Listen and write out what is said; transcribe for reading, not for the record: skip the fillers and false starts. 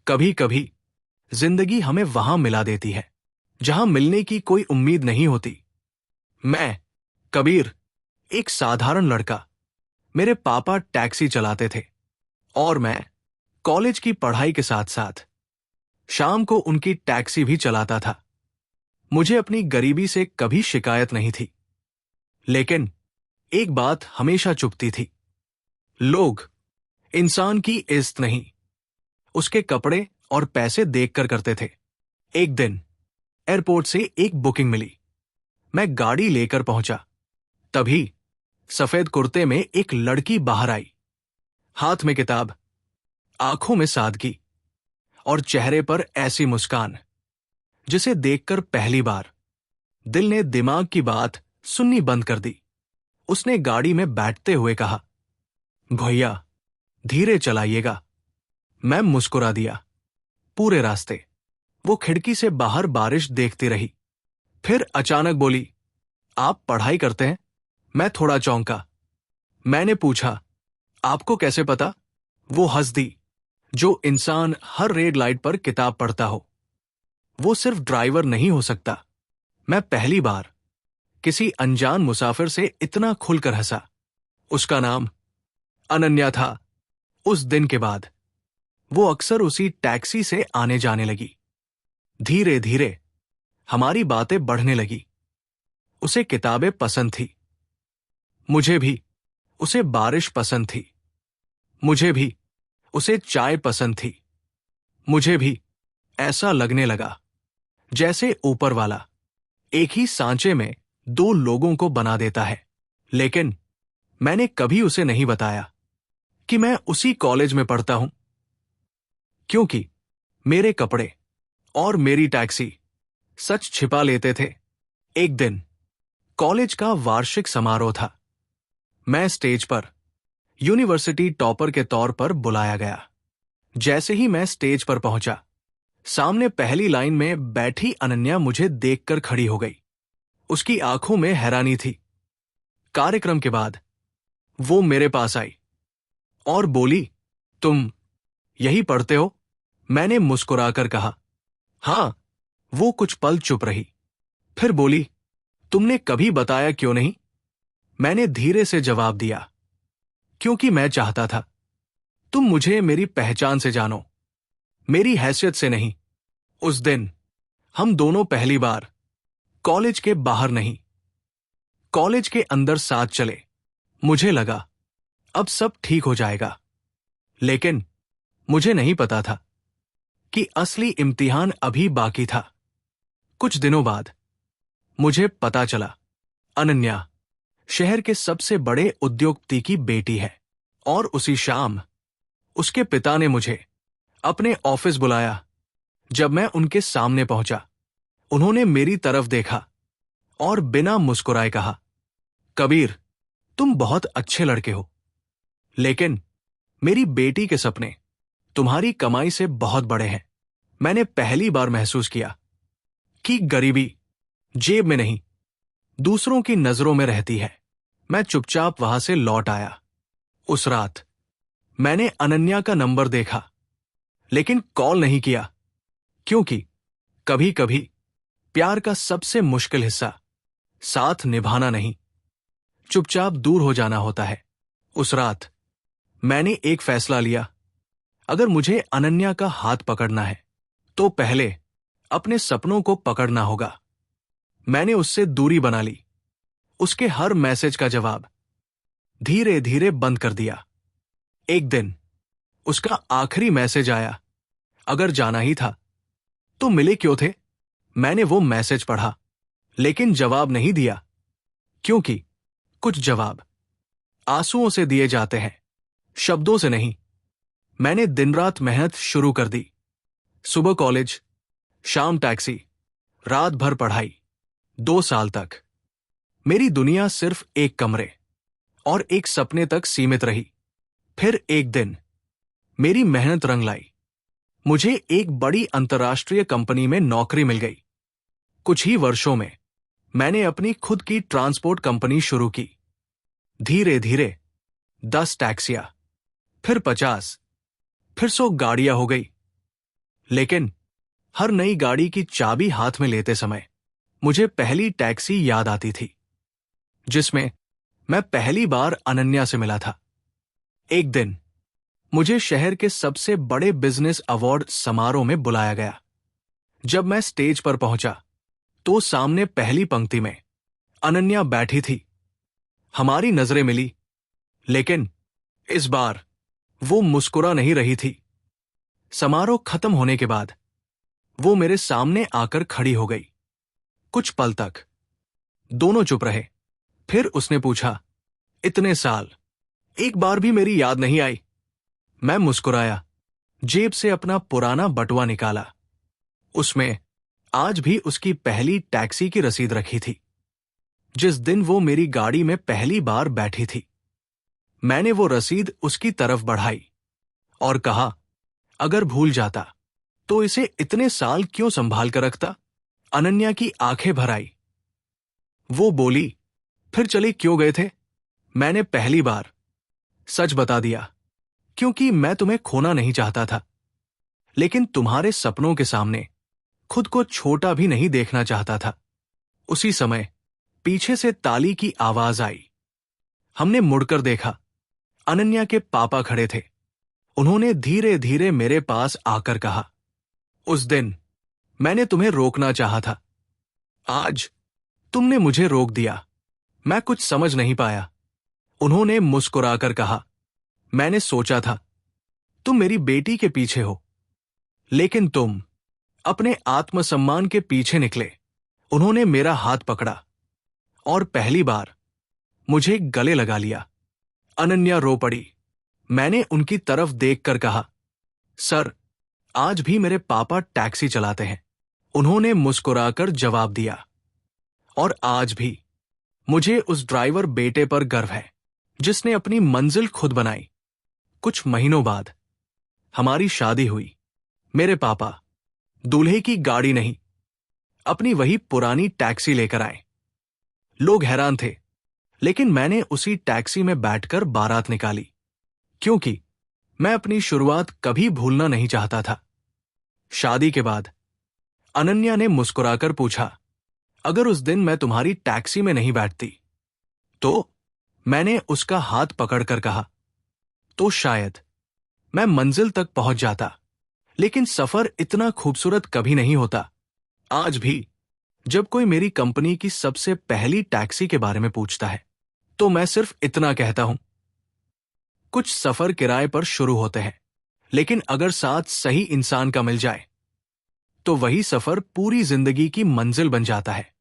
कभी कभी जिंदगी हमें वहां मिला देती है जहां मिलने की कोई उम्मीद नहीं होती। मैं, कबीर, एक साधारण लड़का। मेरे पापा टैक्सी चलाते थे और मैं कॉलेज की पढ़ाई के साथ साथ शाम को उनकी टैक्सी भी चलाता था। मुझे अपनी गरीबी से कभी शिकायत नहीं थी, लेकिन एक बात हमेशा चुभती थी। लोग इंसान की इज्जत नहीं, उसके कपड़े और पैसे देखकर करते थे। एक दिन एयरपोर्ट से एक बुकिंग मिली। मैं गाड़ी लेकर पहुंचा। तभी सफेद कुर्ते में एक लड़की बाहर आई, हाथ में किताब, आंखों में सादगी और चेहरे पर ऐसी मुस्कान जिसे देखकर पहली बार दिल ने दिमाग की बात सुननी बंद कर दी। उसने गाड़ी में बैठते हुए कहा, भैया धीरे चलाइएगा। मैं मुस्कुरा दिया। पूरे रास्ते वो खिड़की से बाहर बारिश देखती रही। फिर अचानक बोली, आप पढ़ाई करते हैं? मैं थोड़ा चौंका। मैंने पूछा, आपको कैसे पता? वो हंस दी। जो इंसान हर रेड लाइट पर किताब पढ़ता हो वो सिर्फ ड्राइवर नहीं हो सकता। मैं पहली बार किसी अनजान मुसाफिर से इतना खुलकर हंसा। उसका नाम अनन्या था। उस दिन के बाद वो अक्सर उसी टैक्सी से आने जाने लगी। धीरे धीरे हमारी बातें बढ़ने लगी। उसे किताबें पसंद थी, मुझे भी। उसे बारिश पसंद थी, मुझे भी। उसे चाय पसंद थी, मुझे भी। ऐसा लगने लगा जैसे ऊपर वाला एक ही सांचे में दो लोगों को बना देता है। लेकिन मैंने कभी उसे नहीं बताया कि मैं उसी कॉलेज में पढ़ता हूं, क्योंकि मेरे कपड़े और मेरी टैक्सी सच छिपा लेते थे। एक दिन कॉलेज का वार्षिक समारोह था। मैं स्टेज पर यूनिवर्सिटी टॉपर के तौर पर बुलाया गया। जैसे ही मैं स्टेज पर पहुंचा, सामने पहली लाइन में बैठी अनन्या मुझे देखकर खड़ी हो गई। उसकी आंखों में हैरानी थी। कार्यक्रम के बाद वो मेरे पास आई और बोली, तुम यही पढ़ते हो? मैंने मुस्कुराकर कहा, हां। वो कुछ पल चुप रही, फिर बोली, तुमने कभी बताया क्यों नहीं? मैंने धीरे से जवाब दिया, क्योंकि मैं चाहता था तुम मुझे मेरी पहचान से जानो, मेरी हैसियत से नहीं। उस दिन हम दोनों पहली बार कॉलेज के बाहर नहीं, कॉलेज के अंदर साथ चले। मुझे लगा अब सब ठीक हो जाएगा, लेकिन मुझे नहीं पता था कि असली इम्तिहान अभी बाकी था। कुछ दिनों बाद मुझे पता चला, अनन्या शहर के सबसे बड़े उद्योगपति की बेटी है। और उसी शाम उसके पिता ने मुझे अपने ऑफिस बुलाया। जब मैं उनके सामने पहुंचा, उन्होंने मेरी तरफ देखा और बिना मुस्कुराए कहा, कबीर, तुम बहुत अच्छे लड़के हो, लेकिन मेरी बेटी के सपने तुम्हारी कमाई से बहुत बड़े हैं। मैंने पहली बार महसूस किया कि गरीबी जेब में नहीं, दूसरों की नजरों में रहती है। मैं चुपचाप वहां से लौट आया। उस रात मैंने अनन्या का नंबर देखा, लेकिन कॉल नहीं किया, क्योंकि कभी कभी प्यार का सबसे मुश्किल हिस्सा साथ निभाना नहीं, चुपचाप दूर हो जाना होता है। उस रात मैंने एक फैसला लिया, अगर मुझे अनन्या का हाथ पकड़ना है तो पहले अपने सपनों को पकड़ना होगा। मैंने उससे दूरी बना ली, उसके हर मैसेज का जवाब धीरे धीरे बंद कर दिया। एक दिन उसका आखिरी मैसेज आया, अगर जाना ही था तो मिले क्यों थे? मैंने वो मैसेज पढ़ा, लेकिन जवाब नहीं दिया, क्योंकि कुछ जवाब आंसुओं से दिए जाते हैं, शब्दों से नहीं। मैंने दिन रात मेहनत शुरू कर दी। सुबह कॉलेज, शाम टैक्सी, रात भर पढ़ाई। 2 साल तक मेरी दुनिया सिर्फ एक कमरे और एक सपने तक सीमित रही। फिर एक दिन मेरी मेहनत रंग लाई। मुझे एक बड़ी अंतर्राष्ट्रीय कंपनी में नौकरी मिल गई। कुछ ही वर्षों में मैंने अपनी खुद की ट्रांसपोर्ट कंपनी शुरू की। धीरे धीरे 10 टैक्सियां, फिर 50, फिर 100 गाड़ियां हो गई। लेकिन हर नई गाड़ी की चाबी हाथ में लेते समय मुझे पहली टैक्सी याद आती थी, जिसमें मैं पहली बार अनन्या से मिला था। एक दिन मुझे शहर के सबसे बड़े बिजनेस अवार्ड समारोह में बुलाया गया। जब मैं स्टेज पर पहुंचा तो सामने पहली पंक्ति में अनन्या बैठी थी। हमारी नजरें मिली, लेकिन इस बार वो मुस्कुरा नहीं रही थी। समारोह खत्म होने के बाद वो मेरे सामने आकर खड़ी हो गई। कुछ पल तक दोनों चुप रहे। फिर उसने पूछा, इतने साल एक बार भी मेरी याद नहीं आई? मैं मुस्कुराया, जेब से अपना पुराना बटुआ निकाला। उसमें आज भी उसकी पहली टैक्सी की रसीद रखी थी, जिस दिन वो मेरी गाड़ी में पहली बार बैठी थी। मैंने वो रसीद उसकी तरफ बढ़ाई और कहा, अगर भूल जाता तो इसे इतने साल क्यों संभाल कर रखता? अनन्या की आंखें भर आई। वो बोली, फिर चले क्यों गए थे? मैंने पहली बार सच बता दिया, क्योंकि मैं तुम्हें खोना नहीं चाहता था, लेकिन तुम्हारे सपनों के सामने खुद को छोटा भी नहीं देखना चाहता था। उसी समय पीछे से ताली की आवाज आई। हमने मुड़कर देखा। अनन्या के पापा खड़े थे। उन्होंने धीरे धीरे मेरे पास आकर कहा, उस दिन मैंने तुम्हें रोकना चाहा था, आज तुमने मुझे रोक दिया। मैं कुछ समझ नहीं पाया। उन्होंने मुस्कुराकर कहा, मैंने सोचा था तुम मेरी बेटी के पीछे हो, लेकिन तुम अपने आत्मसम्मान के पीछे निकले। उन्होंने मेरा हाथ पकड़ा और पहली बार मुझे गले लगा लिया। अनन्या रो पड़ी। मैंने उनकी तरफ देखकर कहा, सर, आज भी मेरे पापा टैक्सी चलाते हैं। उन्होंने मुस्कुराकर जवाब दिया, और आज भी मुझे उस ड्राइवर बेटे पर गर्व है जिसने अपनी मंजिल खुद बनाई। कुछ महीनों बाद हमारी शादी हुई। मेरे पापा दूल्हे की गाड़ी नहीं, अपनी वही पुरानी टैक्सी लेकर आए। लोग हैरान थे, लेकिन मैंने उसी टैक्सी में बैठकर बारात निकाली, क्योंकि मैं अपनी शुरुआत कभी भूलना नहीं चाहता था। शादी के बाद अनन्या ने मुस्कुराकर पूछा, अगर उस दिन मैं तुम्हारी टैक्सी में नहीं बैठती तो? मैंने उसका हाथ पकड़कर कहा, तो शायद मैं मंजिल तक पहुंच जाता, लेकिन सफर इतना खूबसूरत कभी नहीं होता। आज भी जब कोई मेरी कंपनी की सबसे पहली टैक्सी के बारे में पूछता है तो मैं सिर्फ इतना कहता हूं, कुछ सफर किराए पर शुरू होते हैं, लेकिन अगर साथ सही इंसान का मिल जाए तो वही सफर पूरी जिंदगी की मंजिल बन जाता है।